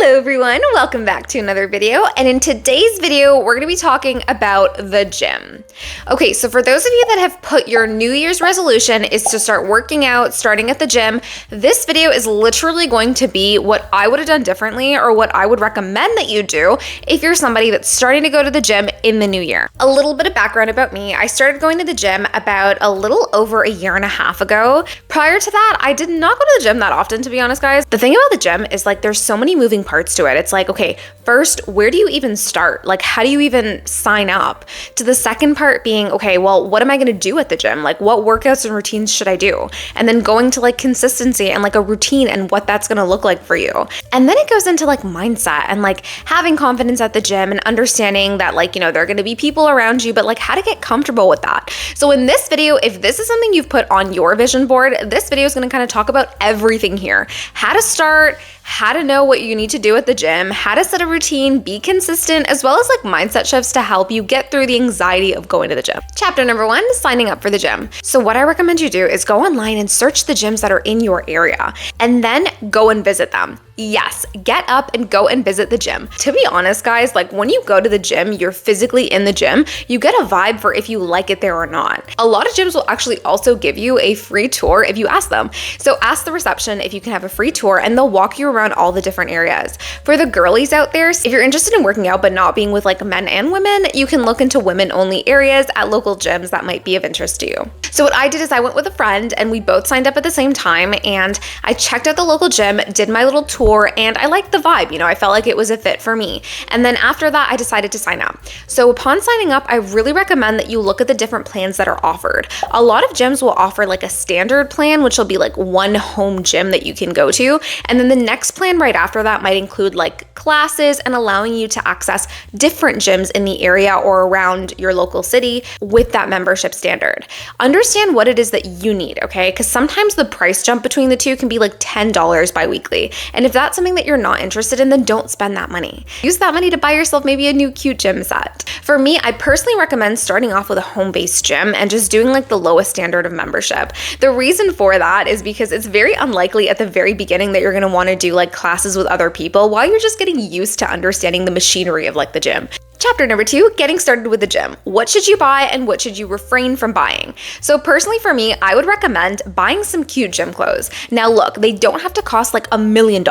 Hello everyone, welcome back to another video, and in today's video we're going to be talking about the gym. Okay, so for those of you that have put your New Year's resolution is to start working out, starting at the gym, this video is literally going to be what I would have done differently or what I would recommend that you do if you're somebody that's starting to go to the gym in the new year. A little bit of background about me, I started going to the gym about a little over a year and a half ago. Prior to that, I did not go to the gym that often, to be honest guys. The thing about the gym is like there's so many moving parts to it. It's like, okay, first, where do you even start? Like, how do you even sign up? To the second part being, okay, well, what am I going to do at the gym? Like, what workouts and routines should I do? And then going to like consistency and like a routine and what that's going to look like for you. And then it goes into like mindset and like having confidence at the gym and understanding that like, you know, there are going to be people around you, but like how to get comfortable with that. So in this video, if this is something you've put on your vision board, this video is going to kind of talk about everything here. How to start, how to know what you need to do at the gym, how to set a routine, be consistent, as well as like mindset shifts to help you get through the anxiety of going to the gym. Chapter number 1, signing up for the gym. So what I recommend you do is go online and search the gyms that are in your area and then go and visit them. Yes, get up and go and visit the gym. To be honest, guys, like when you go to the gym, you're physically in the gym, you get a vibe for if you like it there or not. A lot of gyms will actually also give you a free tour if you ask them. So ask the reception if you can have a free tour and they'll walk you around all the different areas. For the girlies out there, if you're interested in working out but not being with like men and women, you can look into women only areas at local gyms that might be of interest to you. So what I did is I went with a friend and we both signed up at the same time and I checked out the local gym, did my little tour, and I liked the vibe, you know, I felt like it was a fit for me. And then after that, I decided to sign up. So upon signing up, I really recommend that you look at the different plans that are offered. A lot of gyms will offer like a standard plan, which will be like one home gym that you can go to. And then the next plan right after that might include like classes and allowing you to access different gyms in the area or around your local city with that membership standard. Understand what it is that you need, okay? Because sometimes the price jump between the two can be like $10 bi-weekly. And if that's something that you're not interested in, then don't spend that money. Use that money to buy yourself maybe a new cute gym set. For me, I personally recommend starting off with a home-based gym and just doing like the lowest standard of membership. The reason for that is because it's very unlikely at the very beginning that you're going to want to do like classes with other people while you're just getting used to understanding the machinery of like the gym. Chapter number 2, getting started with the gym. What should you buy and what should you refrain from buying? So personally for me, I would recommend buying some cute gym clothes. Now look, they don't have to cost like $1 million.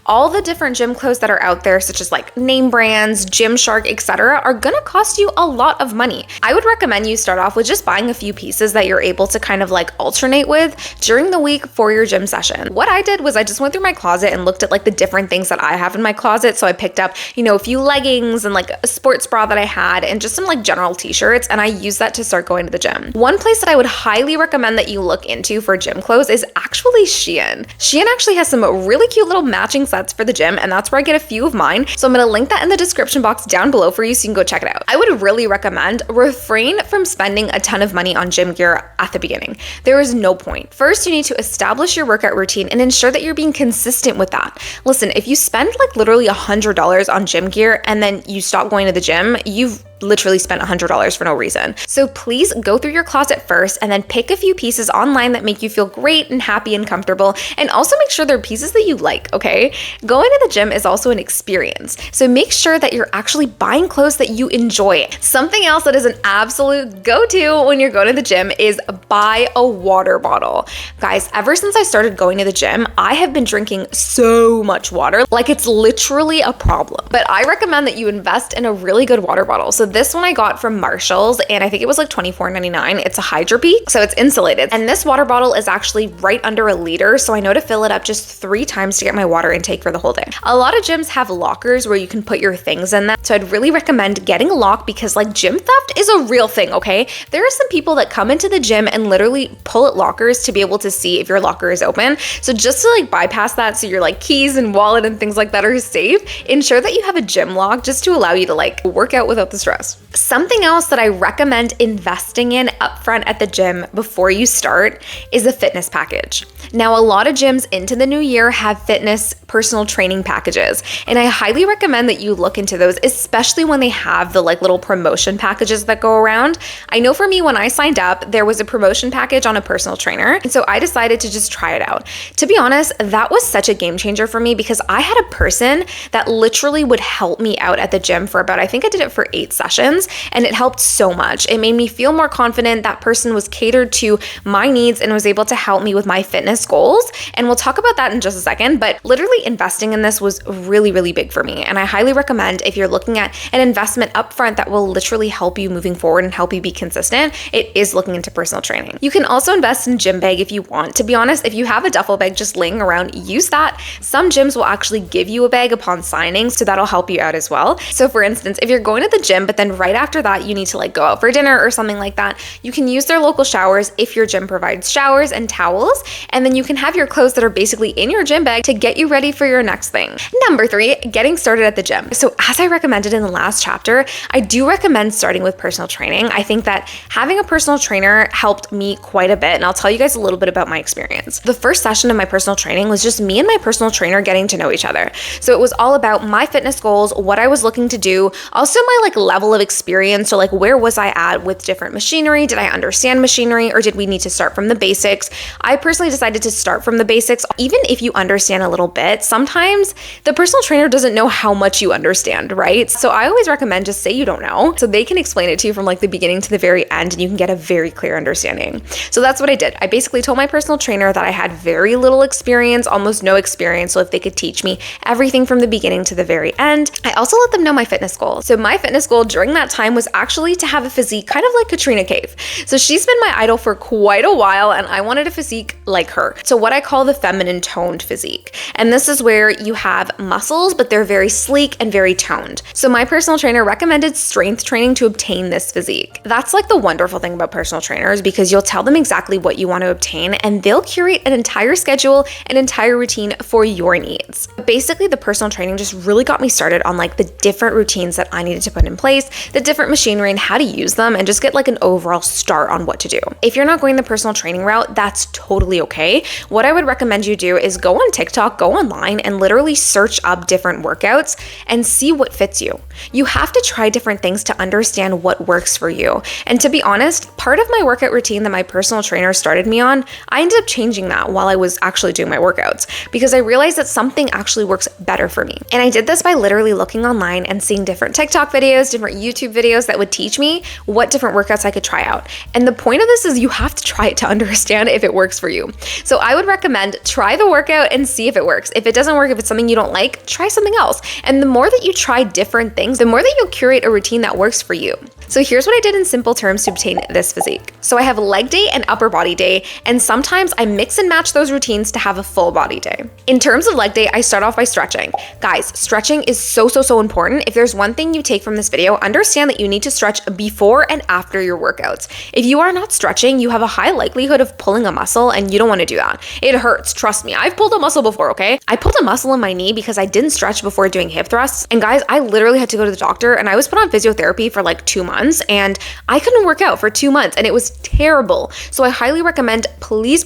All the different gym clothes that are out there, such as like name brands, Gymshark, etc., are gonna cost you a lot of money. I would recommend you start off with just buying a few pieces that you're able to kind of like alternate with during the week for your gym session. What I did was I just went through my closet and looked at like the different things that I have in my closet. So I picked up, you know, a few leggings and like a sports bra that I had and just some like general t-shirts, and I used that to start going to the gym. One place that I would highly recommend that you look into for gym clothes is actually Shein. Shein actually has some really cute little matching sets for the gym, and that's where I get a few of mine. So I'm gonna link that in the description box down below for you so you can go check it out. I would really recommend refrain from spending a ton of money on gym gear at the beginning. There is no point. First, you need to establish your workout routine and ensure that you're being consistent with that. Listen, if you spend like literally $100 on gym gear and then you stop going to the gym, you've literally spent $100 for no reason. So please go through your closet first and then pick a few pieces online that make you feel great and happy and comfortable, and also make sure they're pieces that you like, okay? Going to the gym is also an experience, so make sure that you're actually buying clothes that you enjoy. Something else that is an absolute go-to when you're going to the gym is buy a water bottle. Guys, ever since I started going to the gym, I have been drinking so much water, like it's literally a problem. But I recommend that you invest in a really good water bottle. So this one I got from Marshall's and I think it was like $24.99. It's a Hydro Peak, so it's insulated. And this water bottle is actually right under a liter, so I know to fill it up just 3 times to get my water intake for the whole day. A lot of gyms have lockers where you can put your things in them, so I'd really recommend getting a lock because like gym theft is a real thing, okay? There are some people that come into the gym and literally pull at lockers to be able to see if your locker is open. So just to like bypass that so your like keys and wallet and things like that are safe, ensure that you have a gym lock just to allow you to like work out without the stress. Something else that I recommend investing in upfront at the gym before you start is a fitness package. Now, a lot of gyms into the new year have fitness personal training packages, and I highly recommend that you look into those, especially when they have the like little promotion packages that go around. I know for me, when I signed up, there was a promotion package on a personal trainer, and so I decided to just try it out. To be honest, that was such a game changer for me because I had a person that literally would help me out at the gym for about, I think I did it for 8 sessions, and it helped so much. It made me feel more confident. That person was catered to my needs and was able to help me with my fitness goals. And we'll talk about that in just a second, but literally investing in this was really, really big for me. And I highly recommend, if you're looking at an investment upfront that will literally help you moving forward and help you be consistent, it is looking into personal training. You can also invest in gym bag if you want. To be honest, if you have a duffel bag just laying around, use that. Some gyms will actually give you a bag upon signing, so that'll help you out as well. So for instance, if you're going to the gym, but then right after that, you need to like go out for dinner or something like that, you can use their local showers if your gym provides showers and towels, and then you can have your clothes that are basically in your gym bag to get you ready for your next thing. Number 3, getting started at the gym. So as I recommended in the last chapter, I do recommend starting with personal training. I think that having a personal trainer helped me quite a bit, and I'll tell you guys a little bit about my experience. The first session of my personal training was just me and my personal trainer getting to know each other. So it was all about my fitness goals, what I was looking to do, also my like level of experience. So like, where was I at with different machinery? Did I understand machinery, or did we need to start from the basics? I personally decided to start from the basics. Even if you understand a little bit, sometimes the personal trainer doesn't know how much you understand, right? So I always recommend just say you don't know, so they can explain it to you from like the beginning to the very end, and you can get a very clear understanding. So that's what I did. I basically told my personal trainer that I had very little experience, almost no experience, so if they could teach me everything from the beginning to the very end. I also let them know my fitness goal. So my fitness goal during that time was actually to have a physique kind of like Katrina Cave. So she's been my idol for quite a while, and I wanted a physique like her. So what I call the feminine toned physique. And this is where you have muscles, but they're very sleek and very toned. So my personal trainer recommended strength training to obtain this physique. That's like the wonderful thing about personal trainers, because you'll tell them exactly what you want to obtain, and they'll curate an entire schedule, an entire routine for your needs. Basically, the personal training just really got me started on like the different routines that I needed to put in place, the different machinery and how to use them, and just get like an overall start on what to do. If you're not going the personal training route, that's totally okay. What I would recommend you do is go on TikTok, go online, and literally search up different workouts and see what fits you. You have to try different things to understand what works for you. And to be honest, part of my workout routine that my personal trainer started me on, I ended up changing that while I was actually doing my workouts, because I realized that something actually works better for me. And I did this by literally looking online and seeing different TikTok videos, different YouTube videos that would teach me what different workouts I could try out. And the point of this is you have to try it to understand if it works for you. So I would recommend try the workout and see if it works. If it doesn't work, if it's something you don't like, try something else. And the more that you try different things, the more that you'll curate a routine that works for you. So here's what I did in simple terms to obtain this physique. So I have leg day and upper body day, and sometimes I mix and match those routines to have a full body day. In terms of leg day, I start off by stretching. Guys, stretching is so important. If there's one thing you take from this video, understand that you need to stretch before and after your workouts. If you are not stretching, you have a high likelihood of pulling a muscle, and you don't want to do that. It hurts, trust me. I've pulled a muscle before, okay? I pulled a muscle in my knee because I didn't stretch before doing hip thrusts. And guys, I literally had to go to the doctor, and I was put on physiotherapy for like 2 months, and I couldn't work out for 2 months, and it was terrible. So I highly recommend, please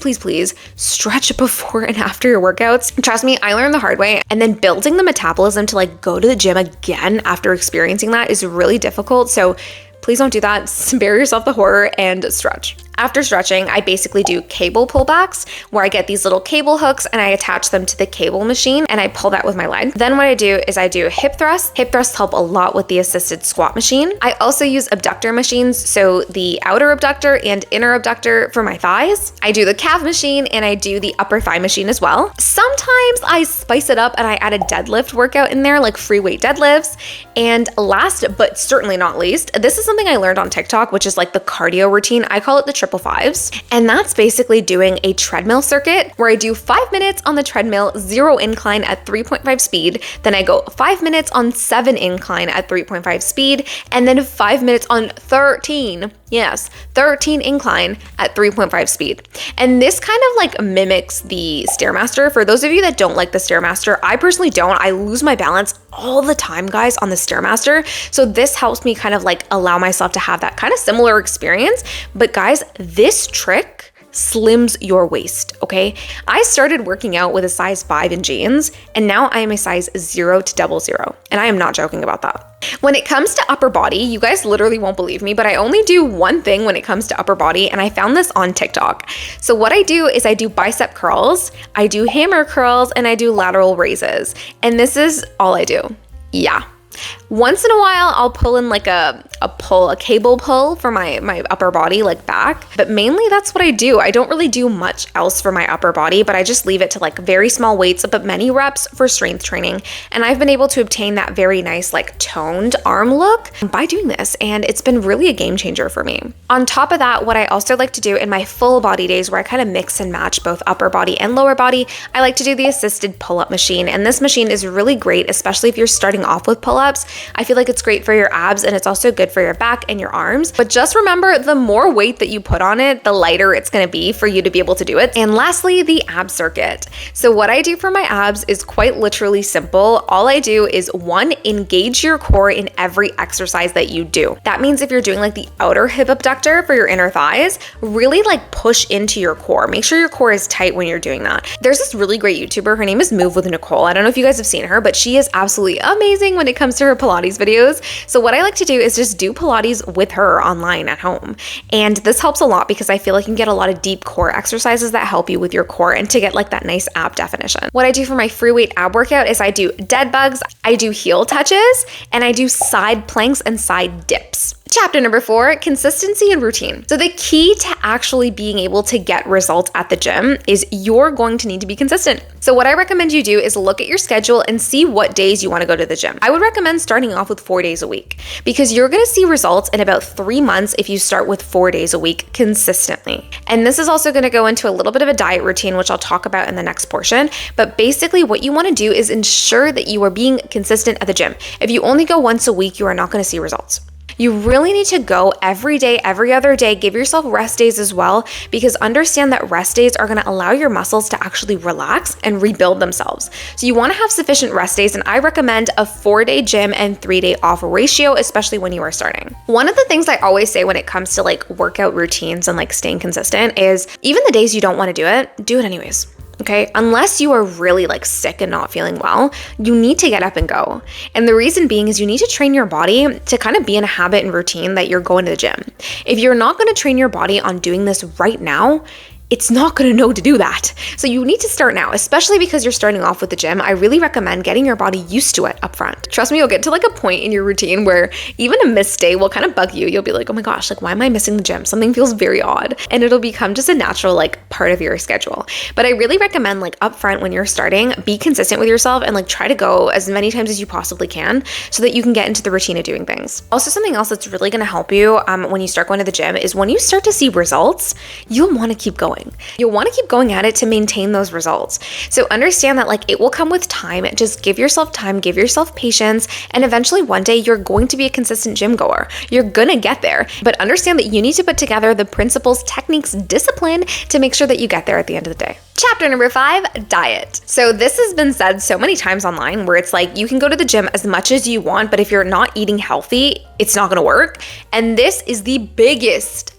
stretch before and after your workouts. Trust me, I learned the hard way. And then building the metabolism to like go to the gym again after experiencing that is really difficult. So please don't do that. Spare yourself the horror and stretch. After stretching, I basically do cable pullbacks, where I get these little cable hooks and I attach them to the cable machine and I pull that with my leg. Then what I do is I do hip thrusts. Hip thrusts help a lot with the assisted squat machine. I also use abductor machines, so the outer abductor and inner abductor for my thighs. I do the calf machine and I do the upper thigh machine as well. Sometimes I spice it up and I add a deadlift workout in there, like free weight deadlifts. And last but certainly not least, this is something I learned on TikTok, which is like the cardio routine. I call it the triple fives. And that's basically doing a treadmill circuit where I do 5 minutes on the treadmill, 0 incline at 3.5 speed. Then I go 5 minutes on 7 incline at 3.5 speed. And then 5 minutes on 13 incline at 3.5 speed. And this kind of like mimics the Stairmaster. For those of you that don't like the Stairmaster, I personally don't. I lose my balance all the time, guys, on the Stairmaster. So this helps me kind of like allow myself to have that kind of similar experience. But guys, this trick slims your waist, okay? I started working out with a size 5 in jeans, and now I am a size 0 to 00, and I am not joking about that. When it comes to upper body, you guys literally won't believe me, but I only do one thing when it comes to upper body, and I found this on TikTok. So what I do is I do bicep curls, I do hammer curls, and I do lateral raises. And this is all I do. Yeah. Once in a while, I'll pull in like a cable pull for my upper body, like back, but mainly that's what I do. I don't really do much else for my upper body, but I just leave it to like very small weights, but many reps for strength training. And I've been able to obtain that very nice, like toned arm look by doing this. And it's been really a game changer for me. On top of that, what I also like to do in my full body days, where I kind of mix and match both upper body and lower body, I like to do the assisted pull-up machine. And this machine is really great, especially if you're starting off with pull-ups. I feel like it's great for your abs, and it's also good for your back and your arms. But just remember, the more weight that you put on it, the lighter it's going to be for you to be able to do it. And lastly, the ab circuit. So what I do for my abs is quite literally simple. All I do is 1, engage your core in every exercise that you do. That means if you're doing like the outer hip abductor for your inner thighs, really like push into your core. Make sure your core is tight when you're doing that. There's this really great YouTuber. Her name is Move with Nicole. I don't know if you guys have seen her, but she is absolutely amazing when it comes to her Pilates videos. So what I like to do is just do Pilates with her online at home. And this helps a lot because I feel like you can get a lot of deep core exercises that help you with your core and to get like that nice ab definition. What I do for my free weight ab workout is I do dead bugs, I do heel touches, and I do side planks and side dips. Chapter number 4, consistency and routine. So the key to actually being able to get results at the gym is you're going to need to be consistent. So what I recommend you do is look at your schedule and see what days you want to go to the gym. I would recommend starting off with 4 days a week because you're going to see results in about 3 months if you start with 4 days a week consistently. And this is also going to go into a little bit of a diet routine, which I'll talk about in the next portion. But basically what you want to do is ensure that you are being consistent at the gym. If you only go once a week, you are not going to see results. You really need to go every day, every other day. Give yourself rest days as well, because understand that rest days are going to allow your muscles to actually relax and rebuild themselves. So you want to have sufficient rest days, and I recommend a 4-day gym and 3-day off ratio, especially when you are starting. One of the things I always say when it comes to like workout routines and like staying consistent is even the days you don't want to do it anyways. Okay, unless you are really like sick and not feeling well, you need to get up and go. And the reason being is you need to train your body to kind of be in a habit and routine that you're going to the gym. If you're not going to train your body on doing this right now, it's not going to know to do that. So you need to start now, especially because you're starting off with the gym. I really recommend getting your body used to it up front. Trust me, you'll get to like a point in your routine where even a missed day will kind of bug you. You'll be like, oh my gosh, like why am I missing the gym? Something feels very odd. And it'll become just a natural like part of your schedule. But I really recommend like up front when you're starting, be consistent with yourself and like try to go as many times as you possibly can so that you can get into the routine of doing things. Also, something else that's really going to help you when you start going to the gym is when you start to see results, you'll want to keep going. You'll want to keep going at it to maintain those results. So understand that like it will come with time. Just give yourself time, give yourself patience, and eventually one day you're going to be a consistent gym goer. You're gonna get there, but understand that you need to put together the principles, techniques, discipline to make sure that you get there at the end of the day. Chapter number 5, diet. So this has been said so many times online where it's like you can go to the gym as much as you want, but if you're not eating healthy, it's not gonna work. And this is the biggest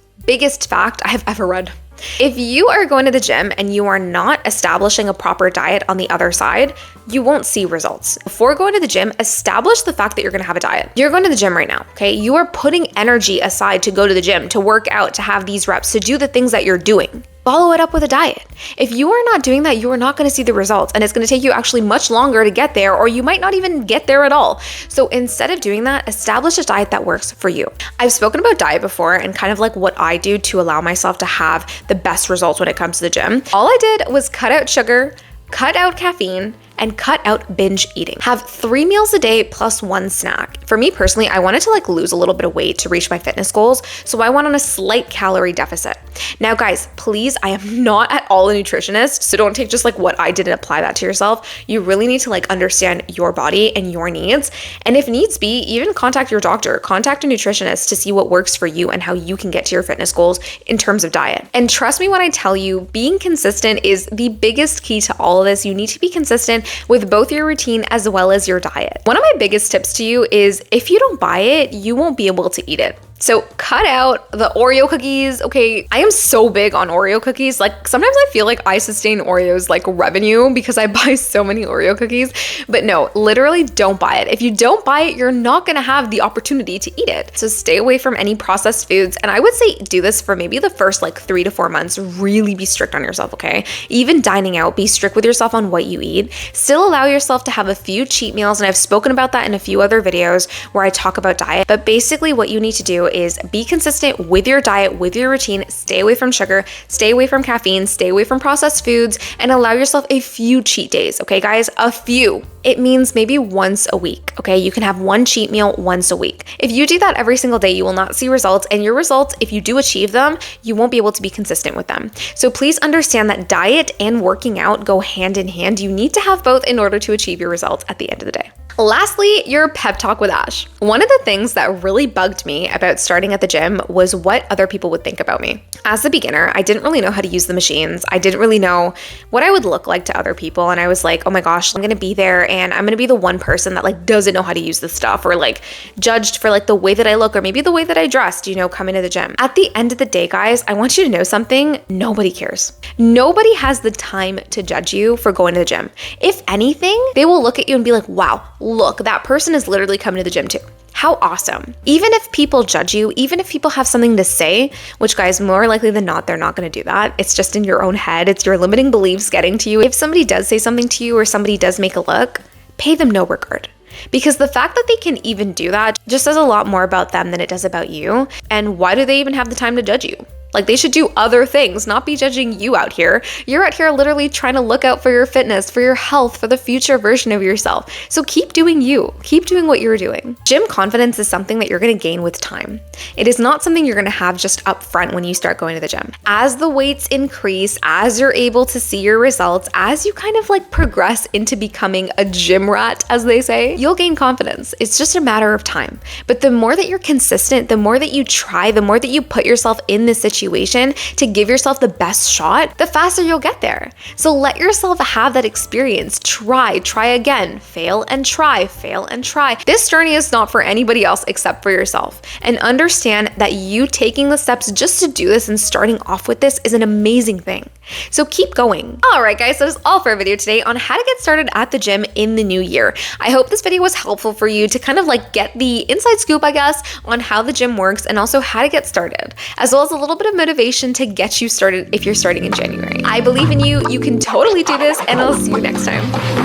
fact I have ever read. If you are going to the gym and you are not establishing a proper diet on the other side, you won't see results. Before going to the gym, establish the fact that you're going to have a diet. You're going to the gym right now, okay? You are putting energy aside to go to the gym, to work out, to have these reps, to do the things that you're doing. Follow it up with a diet. If you are not doing that, you are not going to see the results, and it's going to take you actually much longer to get there, or you might not even get there at all. So instead of doing that, establish a diet that works for you. I've spoken about diet before and kind of like what I do to allow myself to have the best results when it comes to the gym. All I did was cut out sugar, cut out caffeine, and cut out binge eating. Have 3 meals a day plus 1 snack. For me personally, I wanted to like lose a little bit of weight to reach my fitness goals, so I went on a slight calorie deficit. Now guys, please, I am not at all a nutritionist, so don't take just like what I did and apply that to yourself. You really need to like understand your body and your needs, and if needs be, even contact your doctor, contact a nutritionist to see what works for you and how you can get to your fitness goals in terms of diet. And trust me when I tell you, being consistent is the biggest key to all of this. You need to be consistent with both your routine as well as your diet. One of my biggest tips to you is if you don't buy it, you won't be able to eat it. So cut out the Oreo cookies. Okay, I am so big on Oreo cookies. Like sometimes I feel like I sustain Oreo's like revenue because I buy so many Oreo cookies, but no, literally don't buy it. If you don't buy it, you're not gonna have the opportunity to eat it. So stay away from any processed foods. And I would say do this for maybe the first like 3 to 4 months. Really be strict on yourself, okay? Even dining out, be strict with yourself on what you eat. Still allow yourself to have a few cheat meals. And I've spoken about that in a few other videos where I talk about diet. But basically what you need to do is be consistent with your diet, with your routine, stay away from sugar, stay away from caffeine, stay away from processed foods, and allow yourself a few cheat days, okay guys? A few. It means maybe once a week, okay? You can have one cheat meal once a week. If you do that every single day, you will not see results, and your results, if you do achieve them, you won't be able to be consistent with them. So please understand that diet and working out go hand in hand. You need to have both in order to achieve your results at the end of the day. Lastly, your pep talk with Ash. One of the things that really bugged me about starting at the gym was what other people would think about me. As a beginner, I didn't really know how to use the machines. I didn't really know what I would look like to other people. And I was like, oh my gosh, I'm gonna be there and I'm gonna be the one person that like doesn't know how to use this stuff, or like judged for like the way that I look, or maybe the way that I dressed, you know, coming to the gym. At the end of the day, guys, I want you to know something. Nobody cares. Nobody has the time to judge you for going to the gym. If anything, they will look at you and be like, wow, look, that person is literally coming to the gym too. How awesome. Even if people judge you, even if people have something to say, which guys, more likely than not, they're not going to do that. It's just in your own head. It's your limiting beliefs getting to you. If somebody does say something to you or somebody does make a look, pay them no regard. Because the fact that they can even do that just says a lot more about them than it does about you. And why do they even have the time to judge you? Like they should do other things, not be judging you out here. You're out here literally trying to look out for your fitness, for your health, for the future version of yourself. So keep doing you. Keep doing what you're doing. Gym confidence is something that you're going to gain with time. It is not something you're going to have just up front when you start going to the gym. As the weights increase, as you're able to see your results, as you kind of like progress into becoming a gym rat, as they say, you'll gain confidence. It's just a matter of time. But the more that you're consistent, the more that you try, the more that you put yourself in this situation to give yourself the best shot, the faster you'll get there. So let yourself have that experience. Try again, fail and try, fail and try. This journey is not for anybody else except for yourself. And understand that you taking the steps just to do this and starting off with this is an amazing thing. So keep going. All right, guys, that is all for our video today on how to get started at the gym in the new year. I hope this video was helpful for you to kind of like get the inside scoop, I guess, on how the gym works and also how to get started, as well as a little bit of motivation to get you started if you're starting in January. I believe in you. You can totally do this, and I'll see you next time.